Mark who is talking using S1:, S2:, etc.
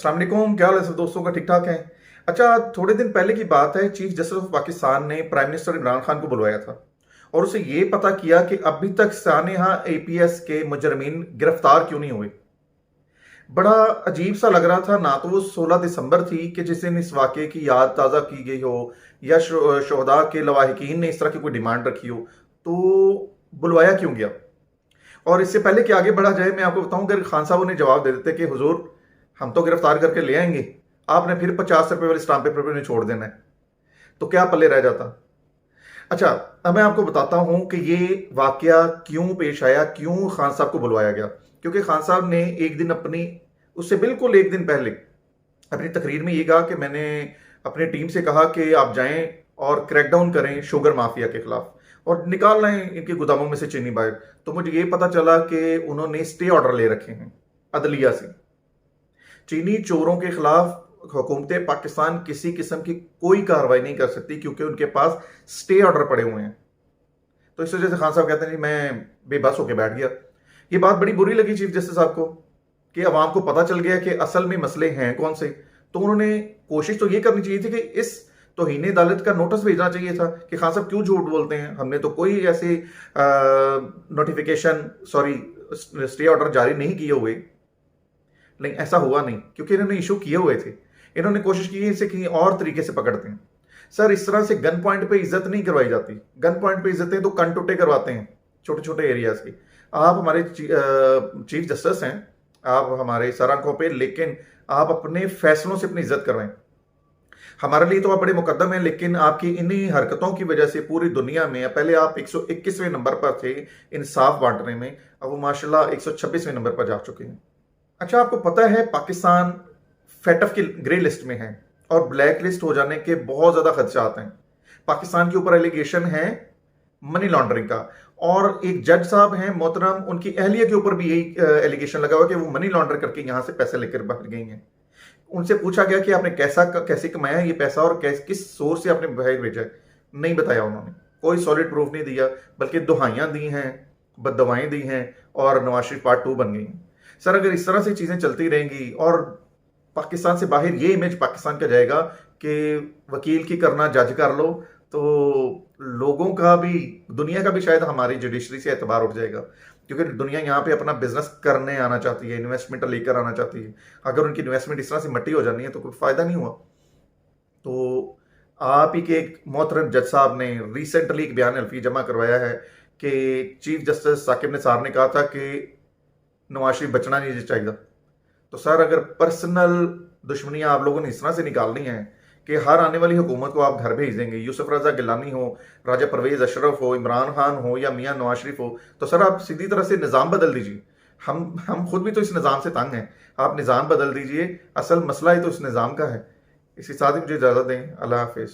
S1: अस्सलाम वालेकुम, क्या हाल है सब दोस्तों का? ठीक ठाक है। अच्छा, थोड़े दिन पहले की बात है, चीफ जस्टिस ऑफ पाकिस्तान ने प्राइम मिनिस्टर इमरान खान को बुलवाया था और उसे ये पता किया कि अभी तक सानेहा एपीएस के मुजरमीन गिरफ्तार क्यों नहीं हुए। बड़ा अजीब सा लग रहा था। ना तो वो 16 दिसंबर थी कि जिस दिन इस वाक़े की याद ताज़ा की गई हो या शोहदा के लवाहिकीन ने इस तरह की कोई डिमांड रखी हो, तो बुलवाया क्यों गया। और इससे पहले कि आगे बढ़ा जाए, मैं आपको बताऊं, अगर खान साहब उन्हें जवाब दे देते कि हुजूर हम तो गिरफ्तार करके ले आएंगे, आपने फिर 50 रुपए वाले स्टाम्प पेपर पे उन्हें छोड़ देना है, तो क्या पल्ले रह जाता। अच्छा, अब मैं आपको बताता हूं कि ये वाकया क्यों पेश आया, क्यों खान साहब को बुलवाया गया। क्योंकि खान साहब ने एक दिन उससे बिल्कुल एक दिन पहले अपनी तकरीर में ये कहा कि मैंने अपनी टीम से कहा कि आप जाएं और क्रैकडाउन करें शुगर माफिया के खिलाफ और निकाल लाएं इनके गोदामों में से चीनी बाहर। तो मुझे ये पता चला कि उन्होंने स्टे ऑर्डर ले रखे हैं अदलिया से। चीनी चोरों के खिलाफ हुकूमत पाकिस्तान किसी किस्म की कोई कार्रवाई नहीं कर सकती क्योंकि उनके पास स्टे ऑर्डर पड़े हुए हैं। तो इस वजह से खान साहब कहते हैं जी मैं बेबस होकर बैठ गया। ये बात बड़ी बुरी लगी चीफ जस्टिस साहब को कि अवाम को पता चल गया कि असल में मसले हैं कौन से। तो उन्होंने कोशिश तो ये करनी चाहिए थी कि इस तौहीन अदालत का नोटिस भेजना चाहिए था कि खान साहब क्यों झूठ बोलते हैं, हमने तो कोई ऐसे नोटिफिकेशन स्टे ऑर्डर जारी नहीं किए हुए। लेकिन ऐसा हुआ नहीं क्योंकि इन्होंने इशू किए हुए थे। इन्होंने कोशिश की इसे कहीं और तरीके से पकड़ते हैं। सर, इस तरह से गन पॉइंट पे इज्जत नहीं करवाई जाती। गन पॉइंट पे इज्जतें तो कन टुटे करवाते हैं छोटे छोटे एरियाज की। आप हमारे चीफ जस्टिस हैं, आप हमारे सर आंखों पे, लेकिन आप अपने फैसलों से अपनी इज्जत करवाएं। हमारे लिए तो आप बड़े मुकद्दम हैं, लेकिन आपकी इन्हीं हरकतों की वजह से पूरी दुनिया में, पहले आप 121वें नंबर पर थे इंसाफ बांटने में, अब वो माशाल्लाह 126वें नंबर पर जा चुके हैं। अच्छा, आपको पता है पाकिस्तान फेटफ की ग्रे लिस्ट में है और ब्लैक लिस्ट हो जाने के बहुत ज्यादा खदशात हैं। पाकिस्तान के ऊपर एलिगेशन है मनी लॉन्ड्रिंग का और एक जज साहब हैं मोहतरम, उनकी अहलिया के ऊपर भी यही एलिगेशन लगा हुआ कि वो मनी लॉन्ड्र करके यहां से पैसे लेकर बाहर गई हैं। उनसे पूछा गया कि आपने कैसे कमाया ये पैसा और किस सोर्स से आपने बाहर भेजा है, नहीं बताया उन्होंने। कोई सॉलिड प्रूफ नहीं दिया, बल्कि दुहाइयां दी हैं, बददवाएं दी हैं और नवाज शरीफ पार्ट 2 बन गई हैं। सर, अगर इस तरह से चीजें चलती रहेंगी और पाकिस्तान से बाहर ये इमेज पाकिस्तान का जाएगा कि वकील की करना जज कर लो, तो लोगों का भी, दुनिया का भी शायद हमारी जुडिशरी से एतबार उठ जाएगा। क्योंकि दुनिया यहाँ पे अपना बिजनेस करने आना चाहती है, इन्वेस्टमेंट लेकर आना चाहती है। अगर उनकी इन्वेस्टमेंट इस तरह से मट्टी हो जानी है तो कोई फायदा नहीं हुआ। तो आप ही के एक मोहतरम जज साहब ने रिसेंटली एक बयान हल्फी जमा करवाया है कि चीफ जस्टिस साकिब निसार ने कहा था कि नवाज शरीफ बचना नहीं चाहिए। तो सर, अगर पर्सनल दुश्मनियां आप लोगों ने इस तरह से निकालनी है कि हर आने वाली हुकूमत को आप घर भेज देंगे, यूसुफ रजा गिलानी हो, राजा परवेज अशरफ हो, इमरान खान हो या मियां नवाज शरीफ हो, तो सर आप सीधी तरह से निज़ाम बदल दीजिए। हम खुद भी तो इस निज़ाम से तंग हैं, आप निज़ाम बदल दीजिए। असल मसला ही तो इस निज़ाम का है। इसी साथ ही मुझे इजाज़त दें। अल्लाह हाफिज़।